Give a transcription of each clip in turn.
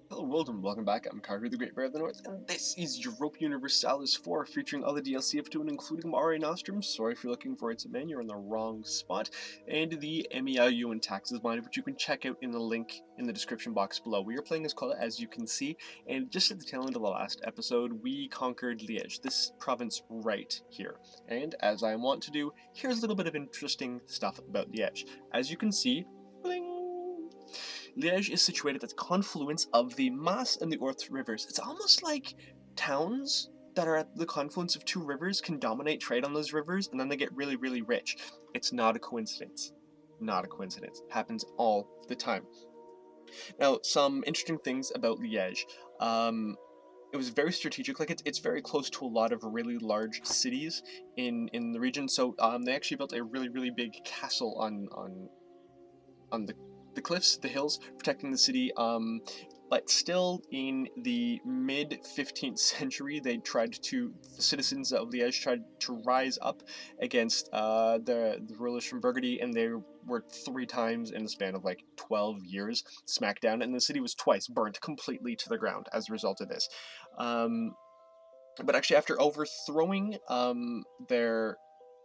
Hello world and welcome back, I'm Karhu, the Great Bear of the North, and this is Europa Universalis IV, featuring all the DLC of 2 and including Mare Nostrum. Sorry if you're looking for its man, you're in the wrong spot. And the MEIOU Taxes Mod, which you can check out in the link in the description box below. We are playing as Cologne, as you can see, and just at the tail end of the last episode, we conquered Liège, this province right here. And as I want to do, here's a little bit of interesting stuff about Liège. As you can see, bling! Liège is situated at the confluence of the Maas and the Ourthe rivers. It's almost like towns that are at the confluence of two rivers can dominate trade on those rivers, and then they get really, really rich. It's not a coincidence. Not a coincidence. Happens all the time. Now, some interesting things about Liège. It was very strategic. Like it's very close to a lot of really large cities in the region. So they actually built a really, really big castle on the cliffs, the hills, protecting the city. But still, in the mid 15th century, the citizens of Liège tried to rise up against the rulers from Burgundy, and they were 3 times in the span of like 12 years smacked down, and the city was twice burnt completely to the ground as a result of this. But actually, after overthrowing their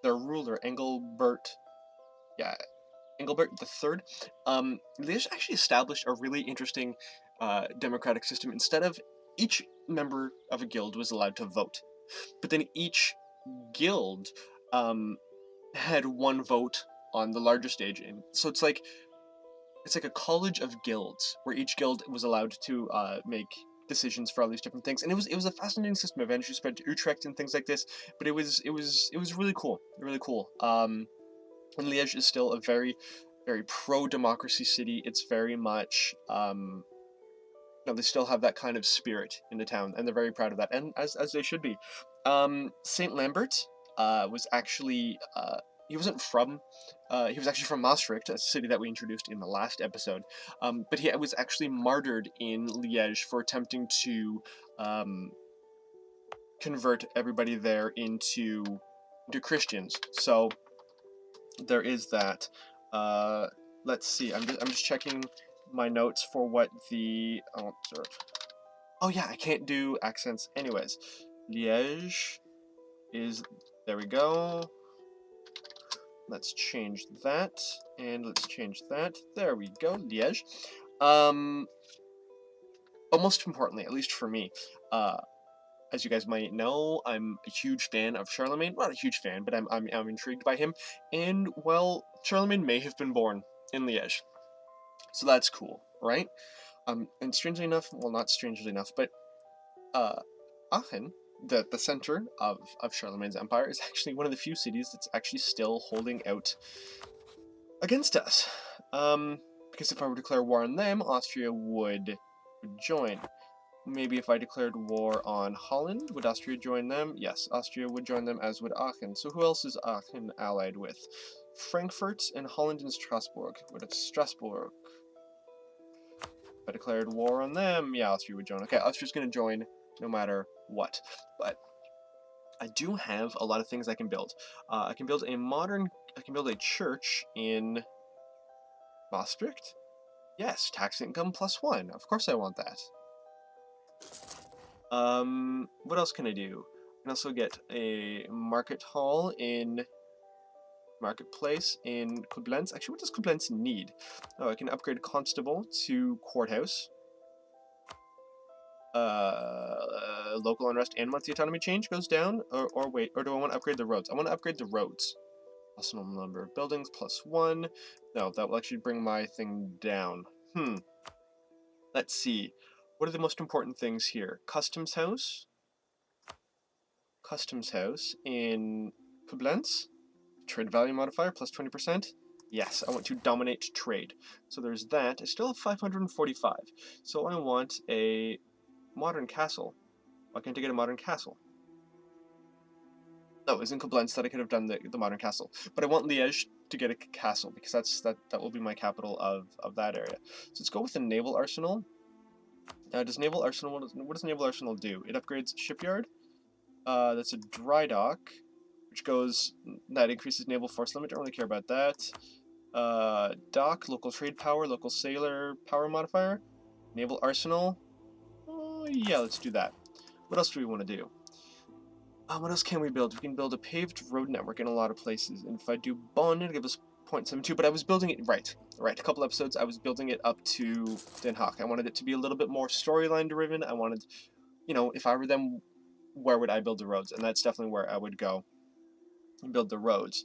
ruler, Engelbert III, Liège actually established a really interesting democratic system. Instead of each member of a guild was allowed to vote, but then each guild had one vote on the larger stage, and so it's like a college of guilds where each guild was allowed to make decisions for all these different things, and it was a fascinating system. Eventually spread to Utrecht and things like this, but it was really cool, really cool. And Liège is still a very, very pro-democracy city. It's very much, they still have that kind of spirit in the town, and they're very proud of that, and as they should be. Saint Lambert was actually, he was actually from Maastricht, a city that we introduced in the last episode, but he was actually martyred in Liège for attempting to convert everybody there into Christians. So there is that. Let's see. I'm just checking my notes for what the oh yeah, I can't do accents. Anyways, Liège is, there we go. Let's change that, and let's change that. There we go, Liège. But most importantly, at least for me, as you guys might know, I'm a huge fan of Charlemagne. Not a huge fan, but I'm intrigued by him. And well, Charlemagne may have been born in Liège, so that's cool, right? And strangely enough, well, not strangely enough, but Aachen, the center of Charlemagne's empire, is actually one of the few cities that's actually still holding out against us. Because if I were to declare war on them, Austria would join. Maybe if I declared war on Holland, would Austria join them? Yes, Austria would join them, as would Aachen. So who else is Aachen allied with? Frankfurt and Holland and Strasbourg. What if Strasbourg? If I declared war on them, yeah, Austria would join. Okay, Austria's going to join no matter what. But I do have a lot of things I can build. I can build a church in Maastricht. Yes, tax income +1. Of course I want that. What else can I do? I can also get a marketplace in Koblenz. Actually, what does Koblenz need? Oh, I can upgrade constable to courthouse. Local unrest and monthly autonomy change goes down, or wait, or do I want to upgrade the roads? I want to upgrade the roads. Possible number of buildings +1. No, that will actually bring my thing down. Let's see. What are the most important things here? Customs house in Koblenz. Trade value modifier +20%. Yes, I want to dominate trade. So there's that. I still have 545. So I want a modern castle. Why can't I get a modern castle? No, it's in Koblenz that I could have done the modern castle. But I want Liège to get a castle, because that will be my capital of that area. So let's go with the naval arsenal. What does naval arsenal do? It upgrades shipyard. That's a dry dock, that increases naval force limit. Don't really care about that. Dock, local trade power, local sailor power modifier. Naval arsenal, Yeah, let's do that. What else do we want to do? What else can we build? We can build a paved road network in a lot of places. And if I do Bonn, it'll give us 0.72. But I was building it right. A couple episodes, I was building it up to Den Haag. I wanted it to be a little bit more storyline driven. I wanted, you know, if I were them, where would I build the roads? And that's definitely where I would go and build the roads.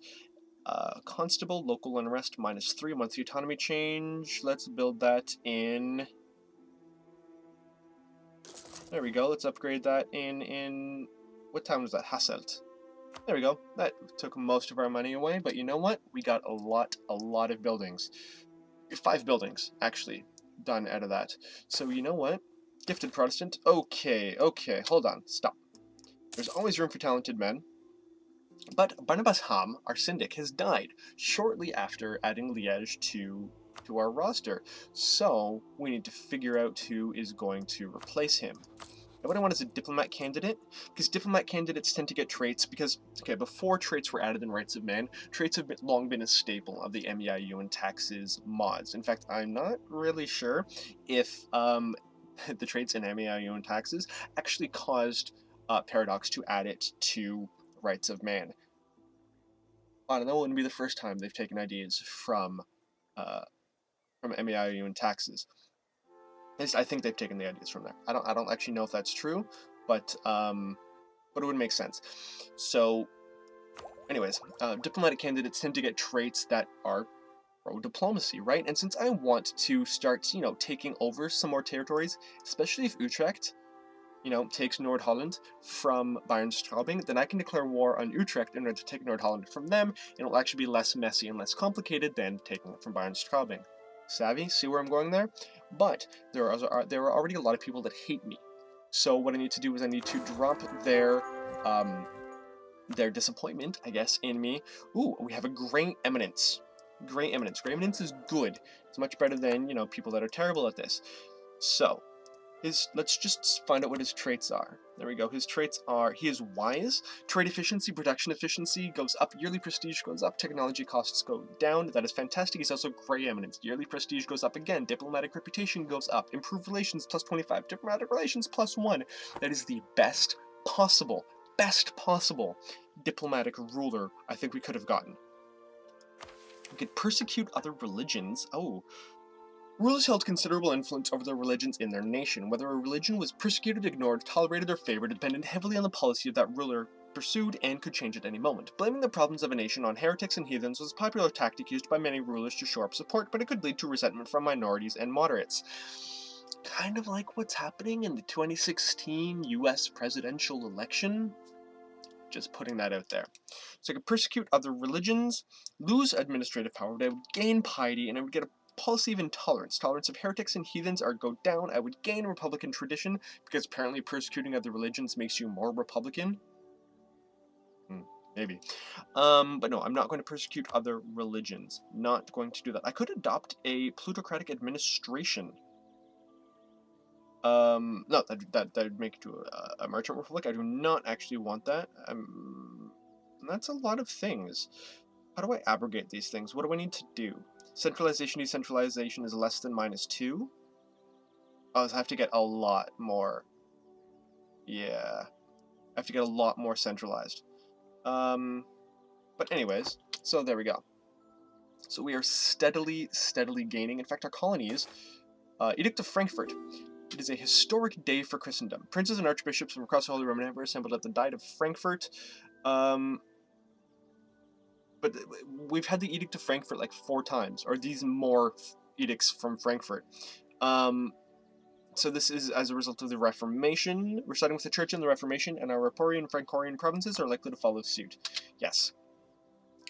Constable, local unrest, -3, monthly autonomy change. Let's build that in... There we go, let's upgrade that in... What town was that? Hasselt. There we go. That took most of our money away, but you know what? We got a lot of buildings. 5 buildings, actually, done out of that. So you know what? Gifted Protestant. Okay, hold on, stop. There's always room for talented men. But Barnabas Ham, our syndic, has died shortly after adding Liège to our roster. So we need to figure out who is going to replace him. And what I want is a diplomat candidate, because diplomat candidates tend to get traits, because, okay, before traits were added in Rights of Man, traits have long been a staple of the MEIOU and Taxes mods. In fact, I'm not really sure if the traits in MEIOU and Taxes actually caused Paradox to add it to Rights of Man. I don't know, it wouldn't be the first time they've taken ideas from MEIOU and Taxes. At least I think they've taken the ideas from there. I don't actually know if that's true, but it would make sense. So, anyways, diplomatic candidates tend to get traits that are pro-diplomacy, right? And since I want to start, you know, taking over some more territories, especially if Utrecht, you know, takes Nord-Holland from Bayern-Straubing, then I can declare war on Utrecht in order to take Nord-Holland from them, and it'll actually be less messy and less complicated than taking it from Bayern-Straubing. Savvy? See where I'm going there? But there are already a lot of people that hate me. So what I need to do is I need to drop their disappointment, I guess, in me. Ooh, we have a Grey Eminence. Grey Eminence. Grey Eminence is good. It's much better than, you know, people that are terrible at this. So, let's just find out what his traits are. There we go. His traits are, he is wise, trade efficiency, production efficiency goes up, yearly prestige goes up, technology costs go down. That is fantastic. He's also Grey Eminence. Yearly prestige goes up again, diplomatic reputation goes up, improved relations +25, diplomatic relations +1. That is the best possible diplomatic ruler I think we could have gotten. We could persecute other religions. Oh. Rulers held considerable influence over the religions in their nation. Whether a religion was persecuted, ignored, tolerated, or favored depended heavily on the policy of that ruler pursued and could change at any moment. Blaming the problems of a nation on heretics and heathens was a popular tactic used by many rulers to shore up support, but it could lead to resentment from minorities and moderates. Kind of like what's happening in the 2016 US presidential election. Just putting that out there. So I could persecute other religions, lose administrative power, but I would gain piety, and I would get a policy of intolerance. Tolerance of heretics and heathens are go down. I would gain Republican tradition, because apparently persecuting other religions makes you more Republican. Maybe. But no, I'm not going to persecute other religions. Not going to do that. I could adopt a plutocratic administration. No, that would make it to a merchant republic. I do not actually want that. That's a lot of things. How do I abrogate these things? What do I need to do? Centralization, decentralization is less than -2. Oh, so I have to get a lot more. Yeah. I have to get a lot more centralized. But anyways, so there we go. So we are steadily gaining. In fact, our colonies, Edict of Frankfurt. It is a historic day for Christendom. Princes and archbishops from across the Holy Roman Empire assembled at the Diet of Frankfurt. But we've had the Edict of Frankfurt like 4 times, or these more edicts from Frankfurt. So this is as a result of the Reformation. We're starting with the Church and the Reformation, and our Raporian and Francorian provinces are likely to follow suit. Yes.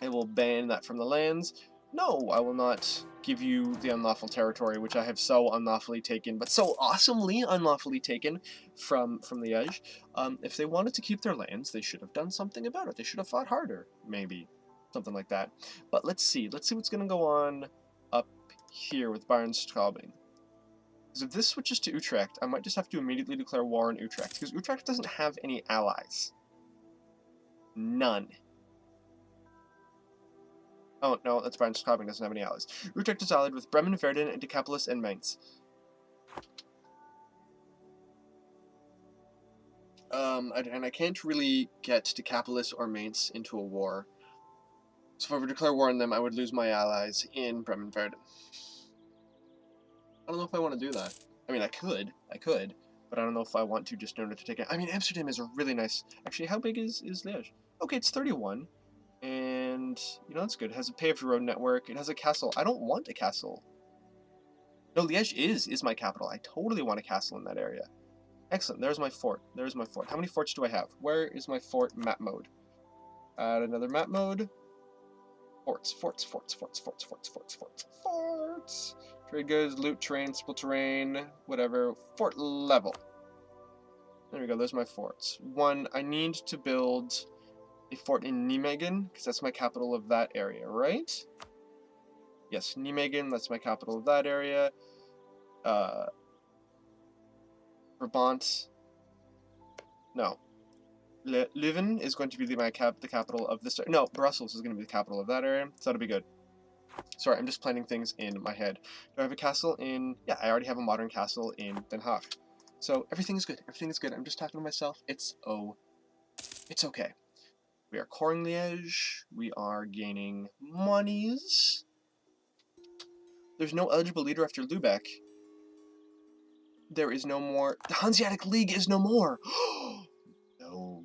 I will ban that from the lands. No, I will not give you the unlawful territory, which I have so unlawfully taken, but so awesomely unlawfully taken from Liège. If they wanted to keep their lands, they should have done something about it. They should have fought harder, maybe. Something like that. But let's see what's going to go on up here with Bayern-Straubing. Because if this switches to Utrecht, I might just have to immediately declare war on Utrecht, because Utrecht doesn't have any allies. None. Oh, no, that's Bayern-Straubing doesn't have any allies. Utrecht is allied with Bremen, Verden, and Decapolis, and Mainz. And I can't really get Decapolis or Mainz into a war. So if I were to declare war on them, I would lose my allies in Bremen-Verden. I don't know if I want to do that. I mean, I could, but I don't know if I want to just in order to take it. I mean, Amsterdam is a really nice... Actually, how big is Liège? Okay, it's 31. And, you know, that's good. It has a paved road network. It has a castle. I don't want a castle. No, Liège is my capital. I totally want a castle in that area. Excellent. There's my fort. There's my fort. How many forts do I have? Where is my fort map mode? Add another map mode. Forts, forts, forts, forts, forts, forts, forts, forts, forts. Trade goods, loot, terrain, split terrain, whatever. Fort level. There we go. There's my forts. One, I need to build a fort in Nijmegen, because that's my capital of that area, right? Yes, Nijmegen, that's my capital of that area. Brabant. No. Leuven is going to be the capital of this. No, Brussels is going to be the capital of that area, so that'll be good. Sorry, I'm just planning things in my head. Do I have a castle in... Yeah, I already have a modern castle in Den Haag. So everything is good. Everything is good. I'm just talking to myself. It's okay. We are coring Liège. We are gaining monies. There's no eligible leader after Lubeck. There is no more... The Hanseatic League is no more! No.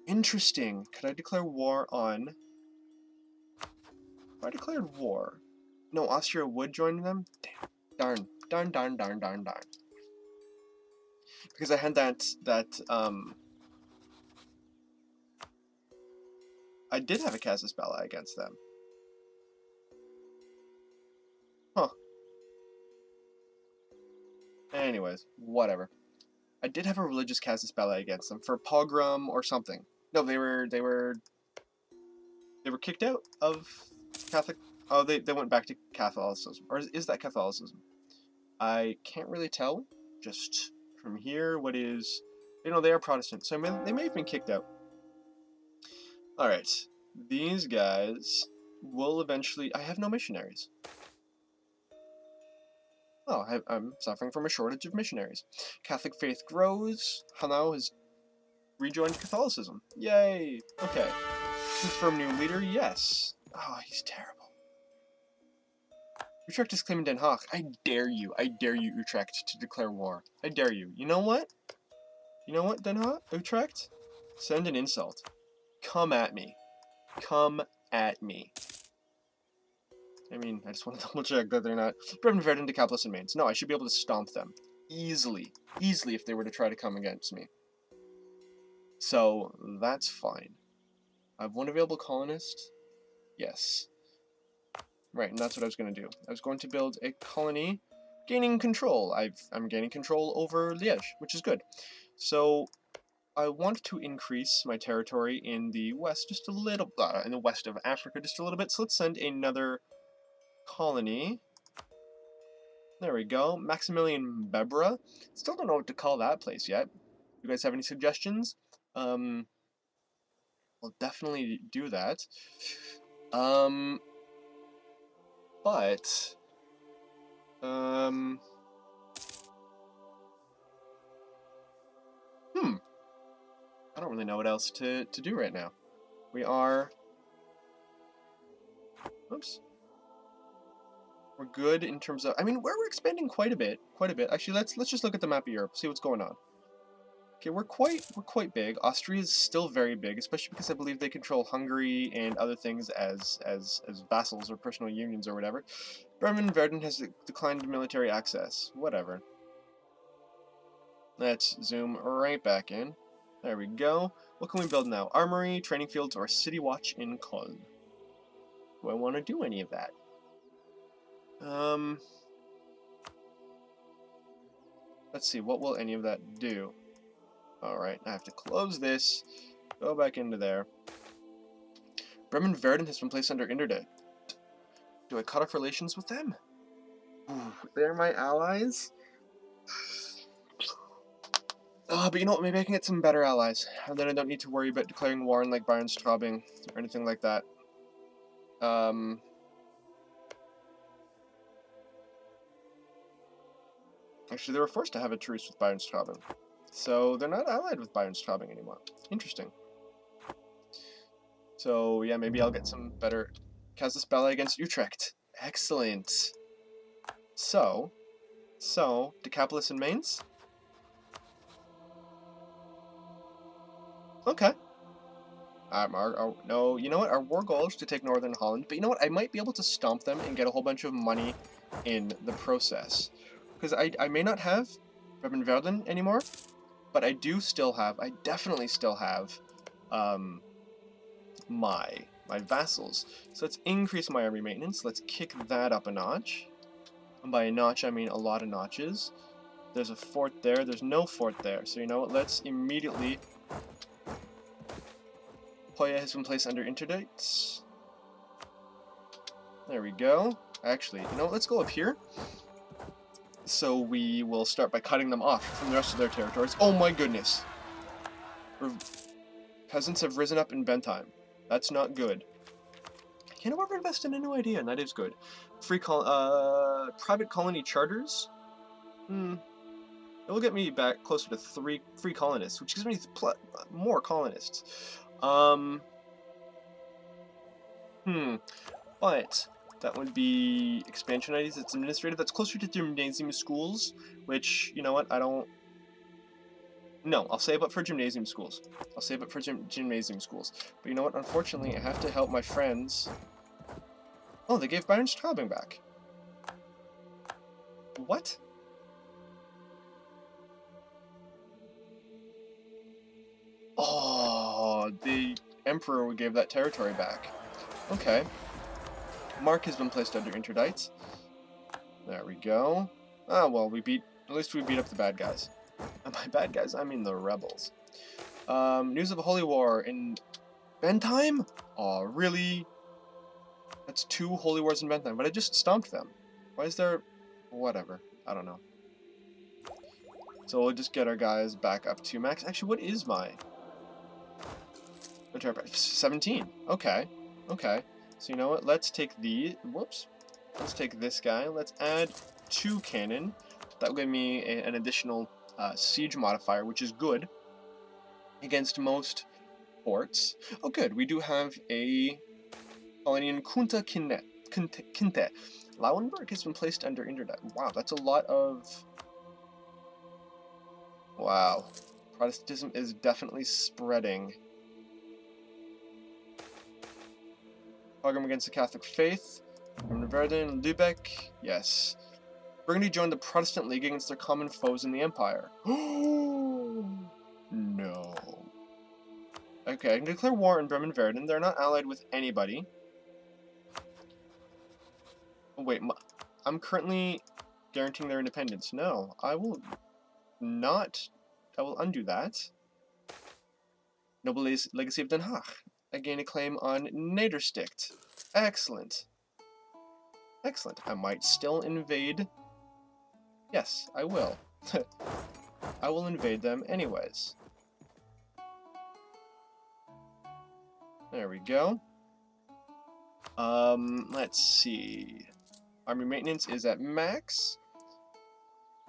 Interesting. Could I declare war on... If I declared war... No, Austria would join them? Damn. Darn. Darn. Because I had I did have a casus belli against them. Huh. Anyways, whatever. I did have a religious casus belli against them for pogrom or something. No, they were kicked out of Catholic. Oh, they went back to Catholicism, or is that Catholicism? I can't really tell. Just from here, what is... You know, they are Protestant, so they may have been kicked out. All right, these guys will eventually... I have no missionaries. Oh, I'm suffering from a shortage of missionaries. Catholic faith grows. Hanau has rejoined Catholicism. Yay! Okay. Confirm new leader? Yes. Oh, he's terrible. Utrecht is claiming Den Haag. I dare you, Utrecht, to declare war. I dare you. You know what? You know what, Den Haag? Utrecht? Send an insult. Come at me. Come at me. I mean, I just want to double check that they're not... Bremen-Verden, Decapolis, and Mainz. No, I should be able to stomp them. Easily. Easily if they were to try to come against me. So, that's fine. I have one available colonist. Yes. Right, and that's what I was going to do. I was going to build a colony, gaining control. I'm gaining control over Liège, which is good. So, I want to increase my territory in the west just a little... in the west of Africa just a little bit. So let's send another colony. There we go. Maximilian Bebra. Still don't know what to call that place yet. You guys have any suggestions? We'll definitely do that. But I don't really know what else to do right now. We are... Oops. We're good in terms of... I mean, we're expanding quite a bit. Actually, let's just look at the map of Europe, see what's going on. Okay, we're quite big. Austria is still very big, especially because I believe they control Hungary and other things as vassals or personal unions or whatever. Bremen-Verden has declined military access. Whatever. Let's zoom right back in. There we go. What can we build now? Armory, training fields, or city watch in Köln? Do I want to do any of that? Let's see, what will any of that do? Alright, I have to close this, go back into there. Bremen-Verden has been placed under interdict. Do I cut off relations with them? Ooh, they're my allies? But you know what, maybe I can get some better allies, and then I don't need to worry about declaring war on, like, Bayernstraubing, or anything like that. Actually, they were forced to have a truce with Bayernstraubing. So they're not allied with Bayern Straubing anymore. Interesting. So yeah, maybe I'll get some better casus belli against Utrecht. Excellent. So, Decapolis and Mainz? Okay. No, you know what? Our war goal is to take Northern Holland, but you know what? I might be able to stomp them and get a whole bunch of money in the process. Because I may not have Bremen Verden anymore, but I definitely still have my vassals. So let's increase my army maintenance. Let's kick that up a notch. And by a notch, I mean a lot of notches. There's a fort there. There's no fort there. So you know what? Let's immediately... Hoya has been placed under interdicts. There we go. Actually, you know what? Let's go up here. So we will start by cutting them off from the rest of their territories. Oh my goodness! Peasants have risen up in Bentheim. That's not good. Can I ever invest in a new idea? And that is good. Private colony charters? It will get me back closer to 3 free colonists, which gives me more colonists. But that would be expansion ideas. It's administrative. That's closer to gymnasium schools, which, you know what, I don't... No, I'll save up for gymnasium schools. I'll save up for gymnasium schools. But you know what, unfortunately, I have to help my friends. Oh, they gave Bayern Straubing back. What? Oh, the Emperor gave that territory back. Okay. Mark has been placed under interdicts. There we go. Ah, well, at least we beat up the bad guys. And by bad guys, I mean the rebels. News of a holy war in Bentheim? Oh, really? That's 2 holy wars in Bentheim, but I just stomped them. Why is there... Whatever. I don't know. So we'll just get our guys back up to max. Actually, what is my... 17. Okay. Okay. So you know what? Let's take the... Whoops. Let's take this guy. Let's add 2 cannon. That will give me an additional siege modifier, which is good against most forts. Oh, good. We do have a colony in Kunta Kinte. Lauenburg has been placed under interdict. Wow, that's a lot of... Wow. Protestantism is definitely spreading. Pogrom against the Catholic faith. Verden, Lübeck, yes. Burgundy joined the Protestant League against their common foes in the Empire. No. Okay, I can declare war in Bremen Verden. They're not allied with anybody. Oh, wait, I'm currently guaranteeing their independence. No, I will not. I will undo that. Noble Legacy of Den Haag. I gain a claim on Nedersticht. Excellent. Excellent. I might still invade. Yes, I will. I will invade them anyways. There we go. Let's see. Army maintenance is at max.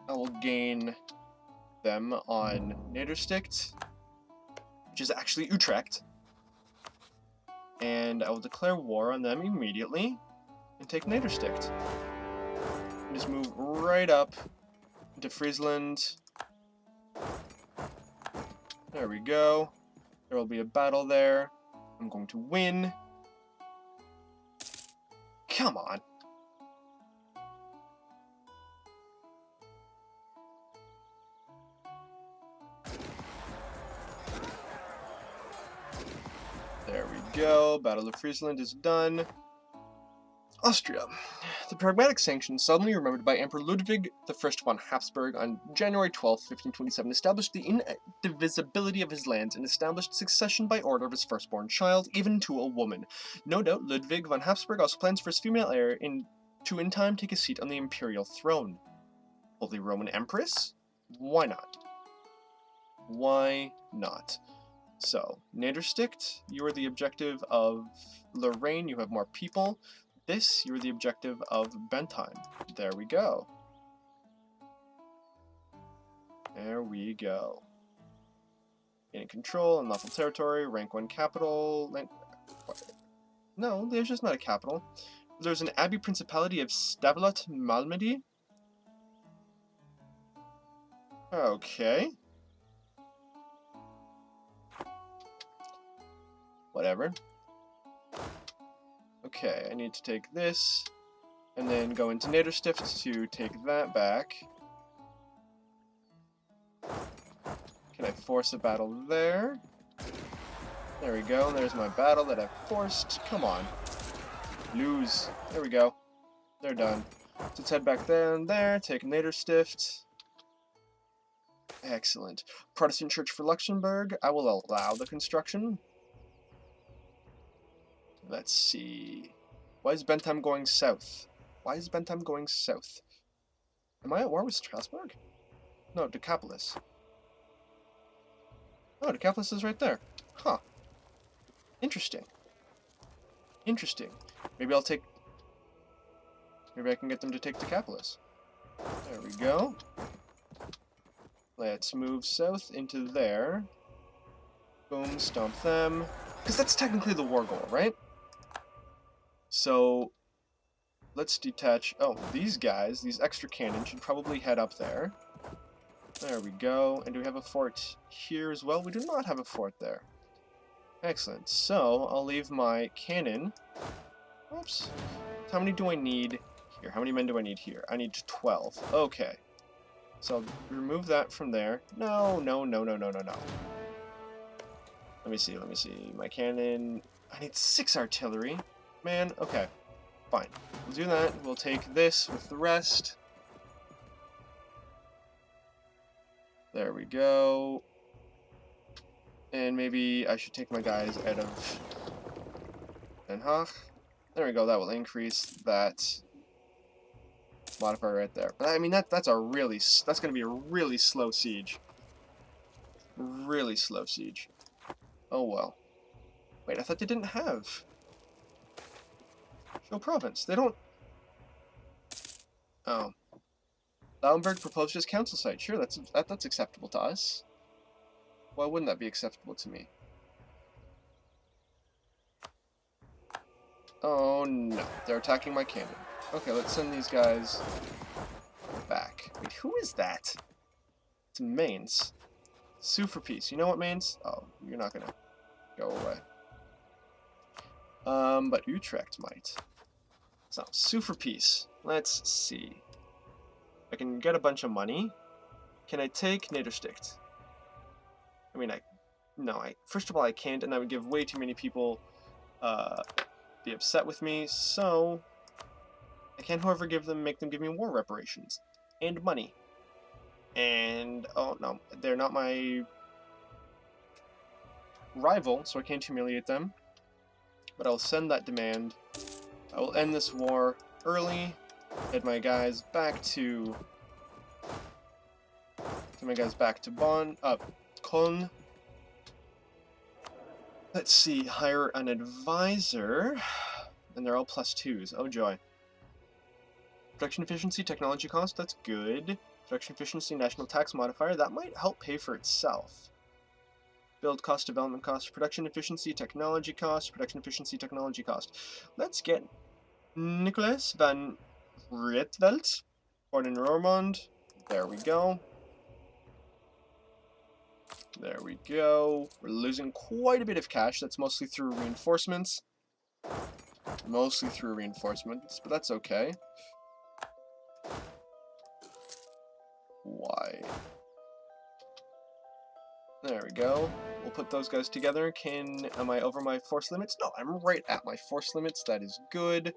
I will gain them on Nedersticht, which is actually Utrecht. And I will declare war on them immediately and take Nedersticht. And just move right up into Friesland. There we go. There will be a battle there. I'm going to win. Come on. There we go. Battle of Friesland is done. Austria. The Pragmatic Sanctions, suddenly remembered by Emperor Ludwig I von Habsburg on January 12, 1527, established the indivisibility of his lands and established succession by order of his firstborn child, even to a woman. No doubt, Ludwig von Habsburg also plans for his female heir to in time take a seat on the imperial throne. Holy Roman Empress? Why not? Why not? So, Nedersticht, you are the objective of Lorraine, you have more people. This, you're the objective of Bentheim. There we go. There we go. Gaining control, unlawful territory, rank 1 capital. No, there's just not a capital. There's an abbey principality of Stavelot Malmedy. Okay. Whatever. Okay, I need to take this, and then go into Naderstift to take that back. Can I force a battle there? There we go, there's my battle that I forced. Come on. Lose. There we go. They're done. So let's head back down there, take Naderstift. Excellent. Protestant Church for Luxembourg. I will allow the construction. Let's see. Why is Bentham going south? Why is Bentham going south? Am I at war with Strasbourg? No, Decapolis. Oh, Decapolis is right there. Huh. Interesting. Interesting. Maybe I'll take... Maybe I can get them to take Decapolis. There we go. Let's move south into there. Boom, stomp them. Because that's technically the war goal, right? So, let's detach... Oh, these guys, these extra cannons, should probably head up there. There we go. And do we have a fort here as well? We do not have a fort there. Excellent. So, I'll leave my cannon... Oops. How many do I need here? How many men do I need here? I need 12. Okay. So, I'll remove that from there. No. Let me see. My cannon... I need 6 artillery. Man, okay. Fine. We'll do that. We'll take this with the rest. There we go. And maybe I should take my guys out of Den Haag. There we go. That will increase that modifier right there. But I mean, that's going to be a really slow siege. Really slow siege. Oh well. Wait, I thought they didn't have Show province. They don't... Oh. Lauenburg proposed as council site. Sure, that's acceptable to us. Why wouldn't that be acceptable to me? Oh no, they're attacking my cannon. Okay, let's send these guys back. Wait, who is that? It's Mainz. Sue for peace. You know what, Mainz? Oh, you're not gonna go away. But Utrecht might. So, sue for peace. Let's see. I can get a bunch of money. Can I take Nadersticht? I mean, first of all, I can't, and that would give way too many people, be upset with me, so I can, however, make them give me war reparations. And money. And, oh no, they're not my rival, so I can't humiliate them. But I'll send that demand. I will end this war early. Head my guys back to... Köln. Let's see, hire an advisor. And they're all +2s. Oh joy. Production efficiency, technology cost, that's good. Production efficiency, national tax modifier, that might help pay for itself. Build cost, development cost, production efficiency, technology cost, production efficiency, technology cost. Let's get Nicholas van Rietveld, born in Roermond. There we go. There we go. We're losing quite a bit of cash. That's mostly through reinforcements. But that's okay. Why? There we go. We'll put those guys together. Am I over my force limits? No, I'm right at my force limits. That is good.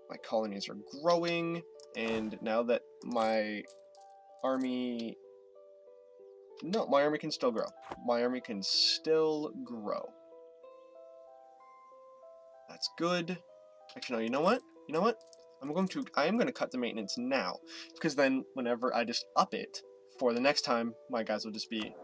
My colonies are growing. And now that my army... No, my army can still grow. That's good. Actually, no, you know what? I am going to cut the maintenance now. Because then, whenever I just up it, for the next time, my guys will just be...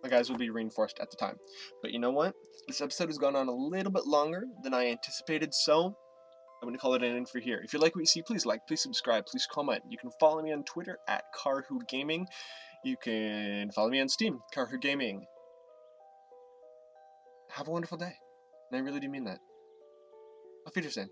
my guys will be reinforced at the time. But you know what? This episode has gone on a little bit longer than I anticipated, so I'm going to call it an end for here. If you like what you see, please like, please subscribe, please comment. You can follow me on Twitter at Karhu Gaming. You can follow me on Steam, Karhu Gaming. Have a wonderful day. And I really do mean that. Auf Wiedersehen.